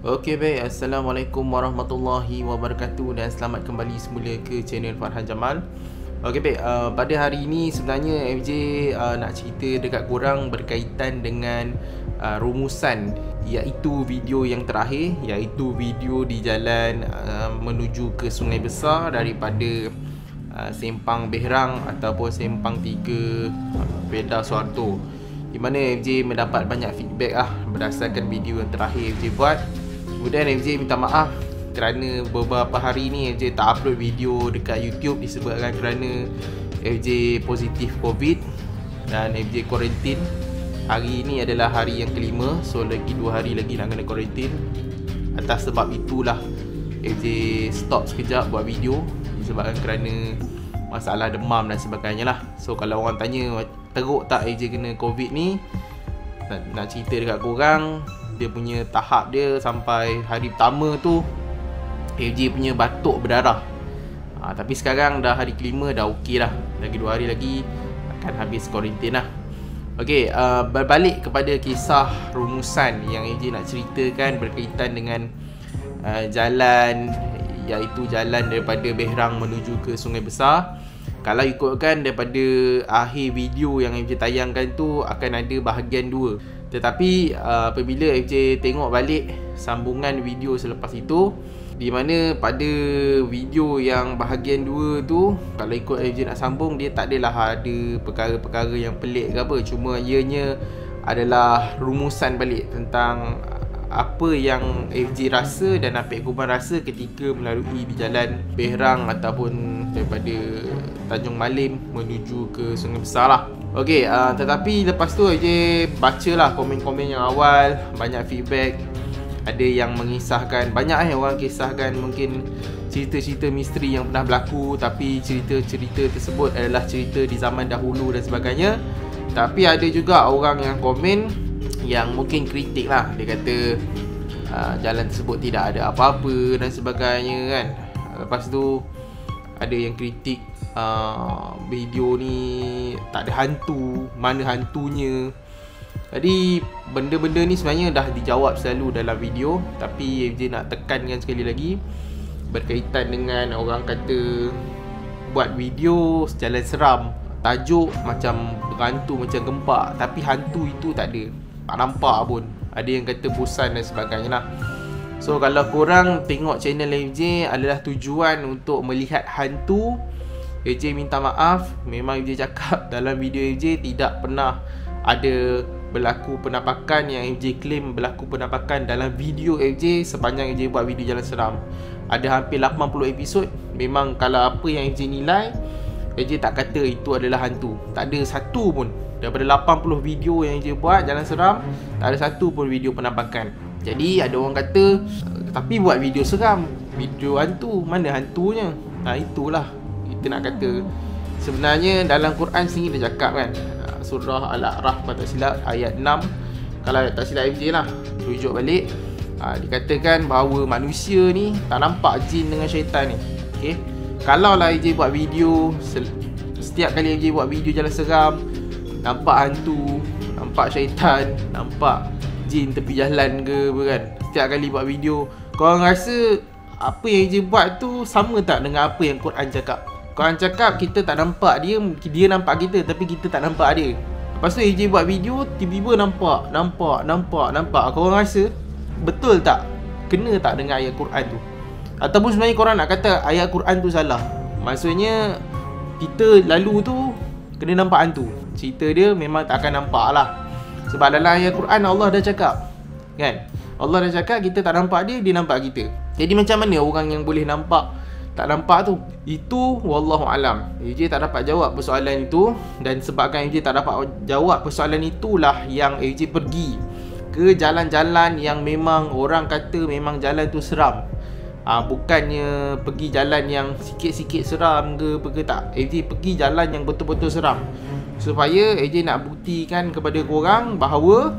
Okey baik, Assalamualaikum warahmatullahi wabarakatuh dan selamat kembali semula ke channel Farhan Jamal. Okey baik, pada hari ini sebenarnya FJ nak cerita dekat korang berkaitan dengan rumusan, iaitu video yang terakhir, iaitu video di jalan menuju ke Sungai Besar daripada Sempang Behrang ataupun Sempang 3 Pedah Suharto, di mana FJ mendapat banyak feedback berdasarkan video yang terakhir FJ buat. Kemudian FJ minta maaf kerana beberapa hari ni FJ tak upload video dekat YouTube disebabkan kerana FJ positif COVID dan FJ kuarantin. Hari ni adalah hari yang kelima, so lagi 2 hari lagi nak kena kuarantin. Atas sebab itulah FJ stop sekejap buat video disebabkan kerana masalah demam dan sebagainya lah. So kalau orang tanya teruk tak FJ kena COVID ni, nak cerita dekat korang, dia punya tahap dia sampai hari pertama tu FJ punya batuk berdarah. Tapi sekarang dah hari kelima, dah okey dah. Lagi 2 hari lagi akan habis kuarantin lah. Okey, berbalik kepada kisah rumusan yang FJ nak ceritakan berkaitan dengan jalan, iaitu jalan daripada Behrang menuju ke Sungai Besar. Kalau ikutkan daripada akhir video yang FJ tayangkan tu akan ada bahagian 2. Tetapi apabila FJ tengok balik sambungan video selepas itu, di mana pada video yang bahagian 2 tu, kalau ikut FJ nak sambung, dia tak adalah ada perkara-perkara yang pelik ke apa. Cuma ianya adalah rumusan balik tentang apa yang FJ rasa dan apa yang korban rasa ketika melalui di jalan Behrang ataupun daripada Tanjung Malim menuju ke Sungai Besar lah. Okey, tetapi lepas tu FJ bacalah komen-komen yang awal, banyak feedback. Ada yang mengisahkan, banyak orang kisahkan mungkin cerita-cerita misteri yang pernah berlaku, tapi cerita-cerita tersebut adalah cerita di zaman dahulu dan sebagainya. Tapi ada juga orang yang komen yang mungkin kritik lah. Dia kata jalan tersebut tidak ada apa-apa dan sebagainya kan. Lepas tu ada yang kritik video ni tak ada hantu, mana hantunya. Jadi benda-benda ni sebenarnya dah dijawab selalu dalam video, tapi FJ nak tekankan sekali lagi berkaitan dengan orang kata buat video jalan seram, tajuk macam berhantu, macam gempak, tapi hantu itu tak ada, tak nampak pun. Ada yang kata bosan dan sebagainya lah. So kalau korang tengok channel FJ adalah tujuan untuk melihat hantu, FJ minta maaf. Memang FJ cakap dalam video FJ tidak pernah ada berlaku penampakan yang FJ claim berlaku penampakan dalam video FJ sepanjang FJ buat video jalan seram. Ada hampir 80 episod. Memang kalau apa yang FJ nilai, FJ tak kata itu adalah hantu. Tak ada satu pun daripada 80 video yang FJ buat jalan seram, tak ada satu pun video penampakan. Jadi ada orang kata, tapi buat video seram, video hantu, mana hantunya? Itulah kita nak kata. Sebenarnya dalam Quran sendiri dia cakap kan, surah Al-A'raf kalau tak silap ayat 6, kalau tak silap FJ lah, rujuk balik, dikatakan bahawa manusia ni tak nampak jin dengan syaitan ni. Okay? Kalau lah FJ buat video, setiap kali FJ buat video jalan seram, nampak hantu, nampak syaitan, nampak jin tepi jalan ke apa kan, setiap kali buat video, korang rasa apa yang FJ buat tu sama tak dengan apa yang Quran cakap? Quran cakap kita tak nampak dia, dia nampak kita tapi kita tak nampak dia. Lepas tu FJ buat video, tiba-tiba nampak. Korang rasa betul tak? Kena tak dengan ayat Quran tu? Ataupun sebenarnya korang nak kata ayat Quran tu salah? Maksudnya kita lalu tu kena nampak hantu. Cerita dia memang tak akan nampak lah. Sebab dalam ayat Quran Allah dah cakap kan, Allah dah cakap kita tak nampak dia, dia nampak kita. Jadi macam mana orang yang boleh nampak tak nampak tu? Itu wallahu alam. FJ tak dapat jawab persoalan itu, dan sebabkan FJ tak dapat jawab persoalan itulah yang FJ pergi ke jalan-jalan yang memang orang kata memang jalan tu seram. Bukannya pergi jalan yang sikit-sikit seram ke apa ke, tak. FJ pergi jalan yang betul-betul seram, supaya AJ nak buktikan kepada korang bahawa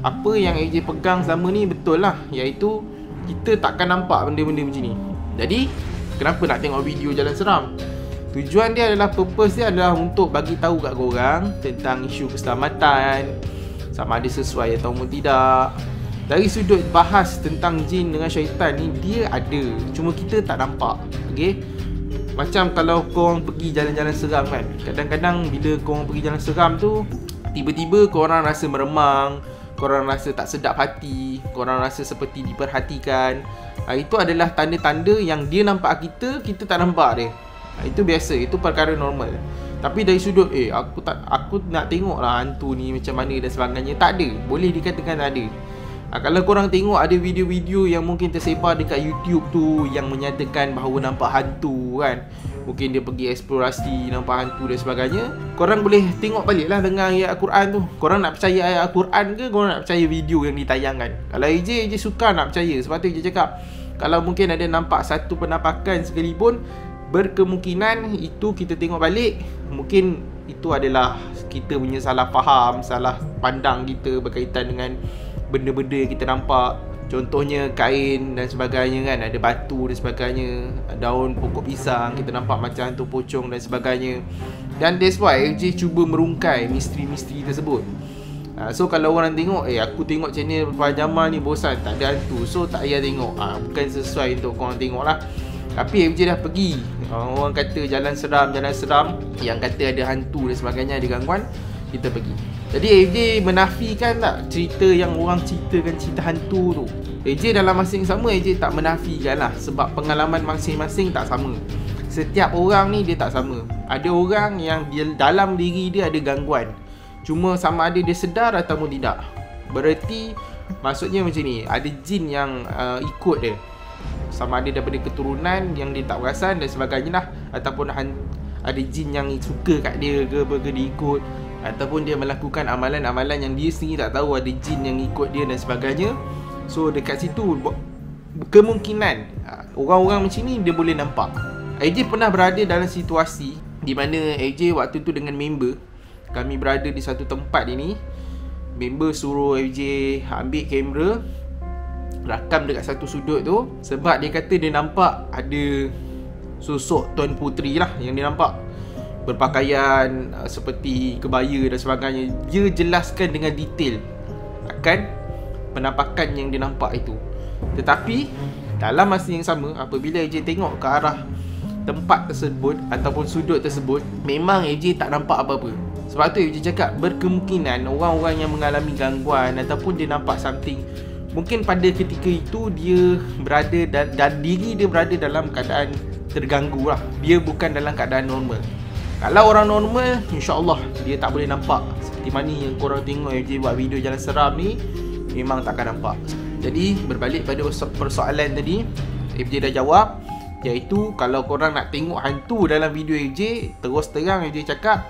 apa yang AJ pegang selama ni betul lah, iaitu kita takkan nampak benda-benda macam ni. Jadi kenapa nak tengok video jalan seram? Tujuan dia adalah, purpose dia adalah untuk bagi tahu kat korang tentang isu keselamatan, sama ada sesuai atau tidak. Dari sudut bahas tentang jin dengan syaitan ni, dia ada, cuma kita tak nampak. Okay, macam kalau korang pergi jalan-jalan seram kan, kadang-kadang bila korang pergi jalan seram tu, tiba-tiba korang rasa meremang, korang rasa tak sedap hati, korang rasa seperti diperhatikan. Itu adalah tanda-tanda yang dia nampak kita, kita tak nampak dia. Itu biasa, itu perkara normal. Tapi dari sudut aku nak tengok lah hantu ni macam mana dan sebagainya, tak ada. Boleh dikatakan tak ada. Kalau korang tengok ada video-video yang mungkin tersebar dekat YouTube tu yang menyatakan bahawa nampak hantu kan, mungkin dia pergi eksplorasi nampak hantu dan sebagainya, korang boleh tengok balik lah dengan ayat Al-Quran tu. Korang nak percaya ayat Al-Quran ke korang nak percaya video yang ditayangkan? Kalau AJ suka nak percaya. Sebab tu AJ cakap, kalau mungkin ada nampak satu penampakan sekalipun, berkemungkinan itu kita tengok balik, mungkin itu adalah kita punya salah faham, salah pandang kita berkaitan dengan benda-benda yang kita nampak. Contohnya kain dan sebagainya kan, ada batu dan sebagainya, daun pokok pisang kita nampak macam hantu pocong dan sebagainya. Dan that's why FJ cuba merungkai misteri-misteri tersebut. So kalau orang tengok, aku tengok channel Farhan Jamal ni bosan, tak ada hantu, so tak payah tengok, bukan sesuai untuk korang tengok lah. Tapi FJ dah pergi, orang kata jalan seram, yang kata ada hantu dan sebagainya, ada gangguan, kita pergi. Jadi AJ menafikan tak cerita yang orang ceritakan, cerita hantu tu. AJ dalam masa yang sama, AJ tak menafikan lah, sebab pengalaman masing-masing tak sama. Setiap orang ni dia tak sama. Ada orang yang dia, dalam diri dia ada gangguan, cuma sama ada dia sedar ataupun tidak. Berarti maksudnya macam ni, ada jin yang ikut dia, sama ada daripada keturunan yang dia tak perasan dan sebagainya lah, ataupun ada jin yang suka kat dia ke dia ikut, ataupun dia melakukan amalan-amalan yang dia sendiri tak tahu ada jin yang ikut dia dan sebagainya. So dekat situ kemungkinan orang-orang macam ni dia boleh nampak. AJ pernah berada dalam situasi di mana AJ waktu tu dengan member, kami berada di satu tempat ini. Member suruh AJ ambil kamera, rakam dekat satu sudut tu, sebab dia kata dia nampak ada sosok Tuan Puteri lah yang dia nampak, berpakaian seperti kebaya dan sebagainya. Dia jelaskan dengan detail akan penampakan yang dia nampak itu. Tetapi dalam masa yang sama, apabila AJ tengok ke arah tempat tersebut ataupun sudut tersebut, memang AJ tak nampak apa-apa. Sebab tu AJ cakap, berkemungkinan orang-orang yang mengalami gangguan ataupun dia nampak something, mungkin pada ketika itu dia berada dan diri dia berada dalam keadaan terganggu lah. Dia bukan dalam keadaan normal. Kalau orang normal, insya-Allah dia tak boleh nampak seperti mana yang korang tengok FJ buat video jalan seram ni, memang takkan nampak. Jadi berbalik pada persoalan tadi, FJ dah jawab, iaitu kalau korang nak tengok hantu dalam video FJ, terus terang FJ cakap,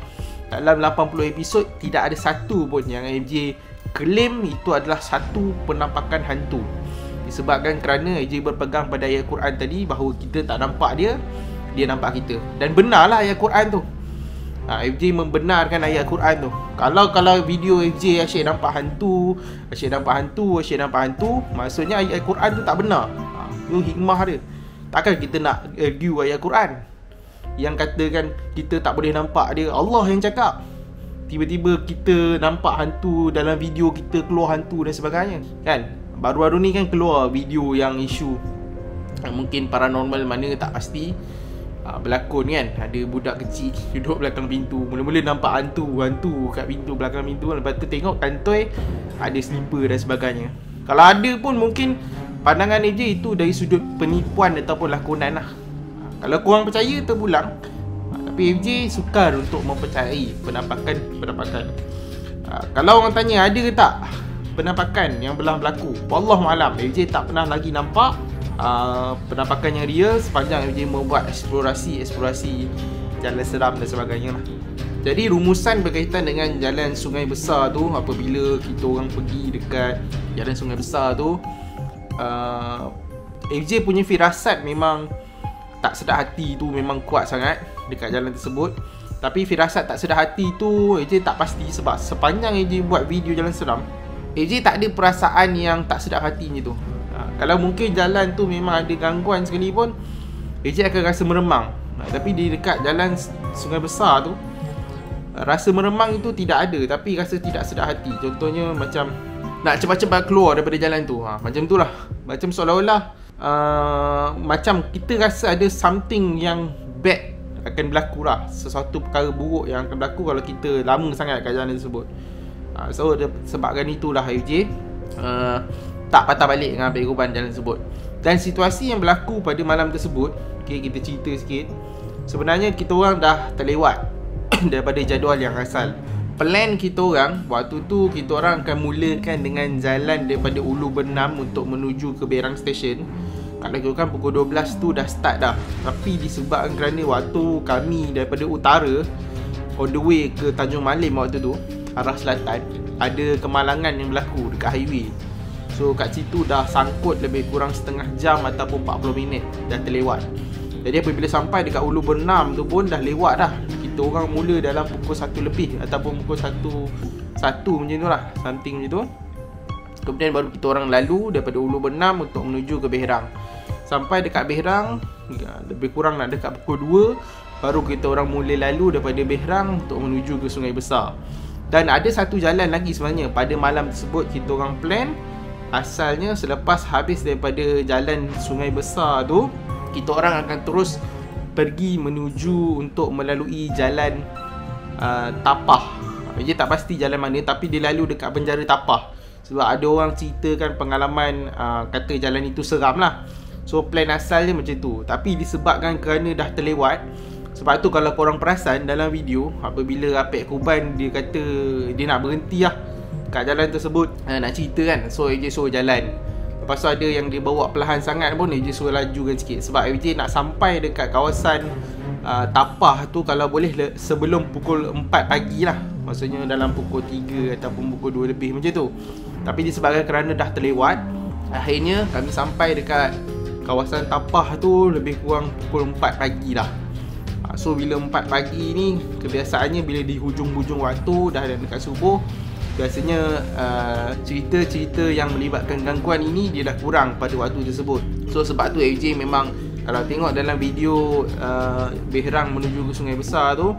dalam 80 episod tidak ada satu pun yang FJ claim itu adalah satu penampakan hantu. Disebabkan kerana AJ berpegang pada ayat Quran tadi, bahawa kita tak nampak dia, dia nampak kita. Dan benarlah ayat Quran tu. FJ membenarkan ayat Quran tu. Kalau video FJ asyik nampak hantu, maksudnya ayat Quran tu tak benar. Itu hikmah dia. Takkan kita nak argue ayat Quran yang katakan kita tak boleh nampak dia. Allah yang cakap. Tiba-tiba kita nampak hantu, dalam video kita keluar hantu dan sebagainya kan. Baru-baru ni kan keluar video yang isu mungkin paranormal mana tak pasti berlakon kan. Ada budak kecil duduk belakang pintu, mula-mula nampak hantu kat pintu, belakang pintu. Lepas tu tengok kantoi ada slipper dan sebagainya. Kalau ada pun mungkin pandangan AJ itu dari sudut penipuan ataupun lakonan lah. Kalau korang percaya terpulang, tapi FJ sukar untuk mempercayai penampakan. Kalau orang tanya ada ke tak penampakan yang belah berlaku, wallahualam, FJ tak pernah lagi nampak penampakan yang real sepanjang FJ membuat eksplorasi jalan seram dan sebagainya lah. Jadi rumusan berkaitan dengan jalan sungai besar tu, apabila kita orang pergi dekat jalan sungai besar tu, FJ punya firasat memang tak sedar hati tu memang kuat sangat dekat jalan tersebut. Tapi firasat tak sedar hati tu AJ tak pasti, sebab sepanjang AJ buat video jalan seram, AJ tak ada perasaan yang tak sedar hatinya tu. Kalau mungkin jalan tu memang ada gangguan sekalipun, AJ akan rasa meremang. Tapi di dekat jalan sungai besar tu, rasa meremang itu tidak ada, tapi rasa tidak sedar hati. Contohnya macam nak cepat-cepat keluar daripada jalan tu. Macam tu lah. Macam seolah-olah macam kita rasa ada something yang bad akan berlaku lah. Sesuatu perkara buruk yang akan berlaku kalau kita lama sangat kat jalan tersebut. So sebabkan itulah AFJ tak patah balik dengan ambil korban jalan tersebut. Dan situasi yang berlaku pada malam tersebut, okay, kita cerita sikit. Sebenarnya kita orang dah terlewat daripada jadual yang asal. Plan kita orang waktu tu, kita orang akan mulakan dengan jalan daripada Ulu Bernam untuk menuju ke Berang Station. Kalau kira kan pukul 12 tu dah start dah. Tapi disebabkan kerana waktu kami daripada utara all the way ke Tanjung Malim waktu tu, arah selatan, ada kemalangan yang berlaku dekat highway. So kat situ dah sangkut lebih kurang setengah jam ataupun 40 minit dah terlewat. Jadi apabila sampai dekat Ulu Bernam tu pun dah lewat dah. Kita orang mula dalam pukul 1 lebih ataupun pukul 1 macam tu lah, something macam tu. Kemudian baru kita orang lalu daripada Ulu Bernam untuk menuju ke Berang. Sampai dekat Berang lebih kurang nak dekat pukul 2, baru kita orang mula lalu daripada Berang untuk menuju ke Sungai Besar. Dan ada satu jalan lagi sebenarnya pada malam tersebut kita orang plan. Asalnya selepas habis daripada jalan Sungai Besar tu, kita orang akan terus pergi menuju untuk melalui jalan Tapah. Dia tak pasti jalan mana, tapi dia lalu dekat penjara Tapah. Sebab ada orang ceritakan pengalaman kata jalan itu seram lah. So plan asalnya macam tu. Tapi disebabkan kerana dah terlewat, sebab tu kalau korang perasan dalam video, apabila Apek Kuban dia kata dia nak berhenti lah kat jalan tersebut, nak cerita kan, so AJ suruh jalan. Lepas tu ada yang dia bawa perlahan sangat pun AJ suruh lajukan sikit. Sebab AJ nak sampai dekat kawasan Tapah tu kalau boleh sebelum pukul 4 pagi lah. Maksudnya dalam pukul 3 ataupun pukul 2 lebih macam tu. Tapi disebabkan kerana dah terlewat, akhirnya kami sampai dekat kawasan Tapah tu lebih kurang pukul 4 pagi lah. So bila 4 pagi ni, kebiasaannya bila di hujung-hujung waktu dah dekat subuh, biasanya cerita-cerita yang melibatkan gangguan ini dia dah kurang pada waktu tersebut. So sebab tu AJ memang kalau tengok dalam video Berang menuju ke Sungai Besar tu,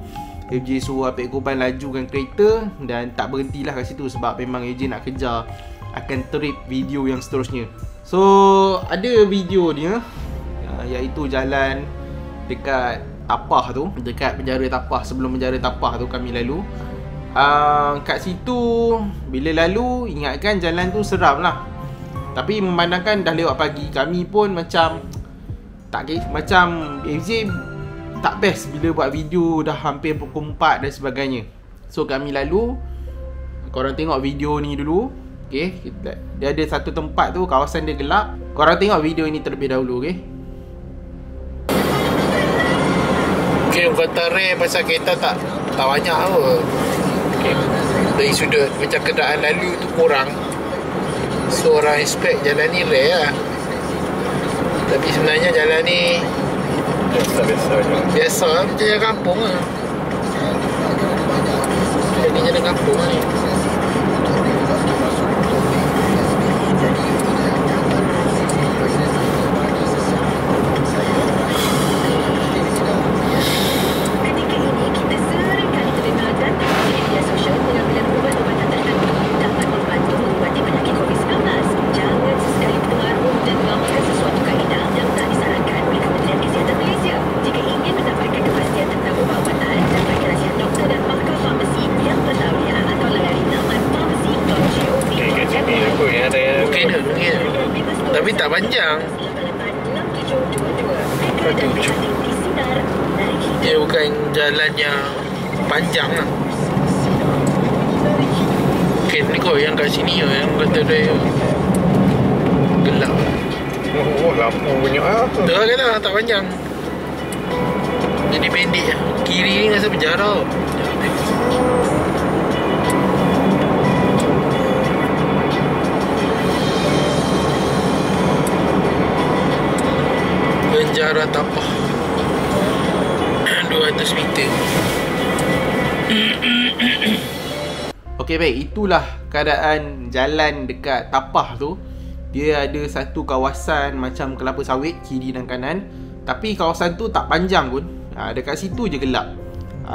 AJ suruh Apek Kuban lajukan kereta dan tak berhentilah kat situ sebab memang AJ nak kejar akan trip video yang seterusnya. So ada video dia iaitu jalan dekat Tapah tu, dekat penjara Tapah. Sebelum penjara Tapah tu kami lalu. Kat situ bila lalu, ingatkan jalan tu seram lah. Tapi memandangkan dah lewat pagi, kami pun macam AJ tak best bila buat video dah hampir pukul 4 dan sebagainya. So kami lalu, korang tengok video ni dulu. Okay, dia ada satu tempat tu, kawasan dia gelap. Korang tengok video ini terlebih dahulu. Okay, kata rare pasal kereta tak banyak pun. Okay, dari sudut macam kenderaan lalu tu kurang, so orang expect jalan ni rare lah. Tapi sebenarnya jalan ni biasa macam jalan kampung lah. Ni jalan kampung lah ni. Tapi tak panjang. Dia bukan jalan yang panjang lah. Okay, ni kau yang kat sini yang kata dia gelap. Oh, lampu banyak lah. Tu lah kata tak panjang. Jadi pendek lah. Kiri ni rasa penjara. Penjara Tapah 200 meter. Okey baik, itulah keadaan jalan dekat Tapah tu. Dia ada satu kawasan macam kelapa sawit kiri dan kanan. Tapi kawasan tu tak panjang pun. Dekat situ je gelap.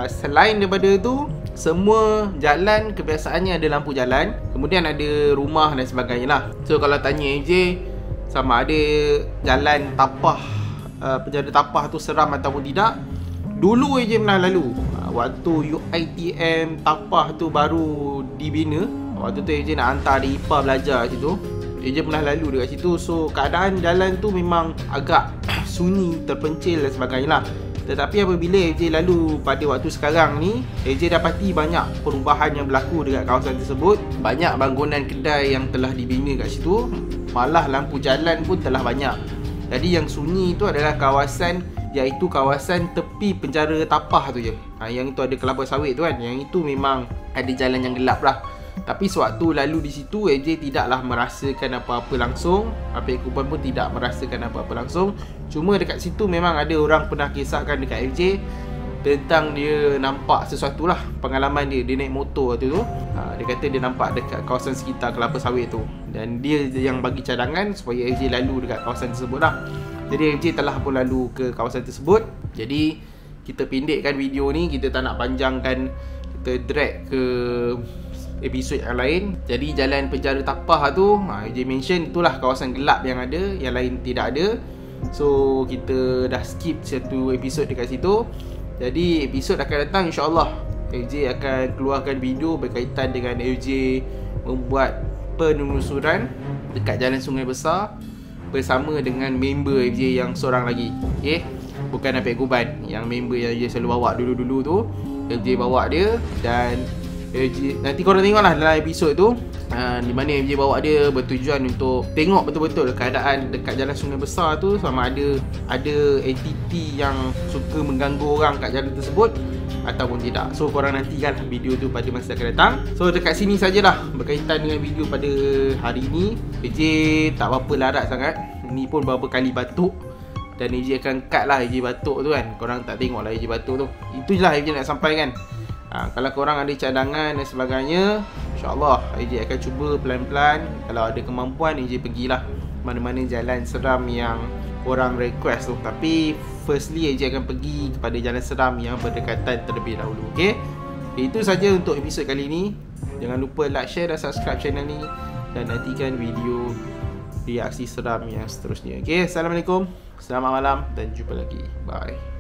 Selain daripada tu, semua jalan kebiasaannya ada lampu jalan, kemudian ada rumah dan sebagainya lah. So kalau tanya AJ sama ada jalan tapah, penjara tapah tu seram ataupun tidak, dulu AJ pernah lalu. Waktu UiTM tapah tu baru dibina, waktu tu AJ nak hantar adik ipar belajar kat situ. AJ pernah lalu dekat situ. So keadaan jalan tu memang agak sunyi, terpencil dan sebagainya lah. Tetapi apabila AJ lalu pada waktu sekarang ni, AJ dapati banyak perubahan yang berlaku dekat kawasan tersebut. Banyak bangunan kedai yang telah dibina kat situ, malah lampu jalan pun telah banyak. Jadi yang sunyi itu adalah kawasan, iaitu kawasan tepi penjara tapah tu je. Yang itu ada kelapa sawit tu kan, yang itu memang ada jalan yang gelap lah. Tapi sewaktu lalu di situ, AJ tidaklah merasakan apa-apa langsung. Apek Kuban pun tidak merasakan apa-apa langsung. Cuma dekat situ memang ada orang pernah kisahkan dekat AJ tentang dia nampak sesuatu lah. Pengalaman dia naik motor tu. Dia kata dia nampak dekat kawasan sekitar kelapa sawit tu. Dan dia yang bagi cadangan supaya AJ lalu dekat kawasan tersebut lah. Jadi AJ telah pun lalu ke kawasan tersebut. Jadi kita pendekkan video ni, kita tak nak panjangkan, kita drag ke episod yang lain. Jadi jalan penjara tapah tu, AJ mention itulah kawasan gelap yang ada, yang lain tidak ada. So kita dah skip satu episod dekat situ. Jadi episod akan datang insya-Allah AJ akan keluarkan video berkaitan dengan AJ membuat penelusuran dekat Jalan Sungai Besar bersama dengan member AJ yang seorang lagi. Okay, bukan Apek Kuban, yang member yang AJ selalu bawa dulu-dulu tu. AJ bawa dia dan AJ, nanti korang tengoklah dalam episod tu, di mana AJ bawa dia bertujuan untuk tengok betul-betul keadaan dekat Jalan Sungai Besar tu, sama ada entiti yang suka mengganggu orang kat jalan tersebut ataupun tidak. So korang nantikan video tu pada masa akan datang. So dekat sini sajalah berkaitan dengan video pada hari ni. AJ tak berapa larat sangat. Ni pun berapa kali batuk, dan AJ akan cut lah AJ batuk tu kan. Korang tak tengok lah AJ batuk tu. Itu je lah AJ nak sampaikan. Kalau korang ada cadangan dan sebagainya, insyaAllah AJ akan cuba pelan-pelan. Kalau ada kemampuan, AJ pergilah mana-mana jalan seram yang korang request tu. Tapi firstly AJ akan pergi kepada jalan seram yang berdekatan terlebih dahulu. Okay, itu saja untuk episod kali ini. Jangan lupa like, share dan subscribe channel ni, dan nantikan video reaksi seram yang seterusnya. Okay, Assalamualaikum, selamat malam dan jumpa lagi. Bye.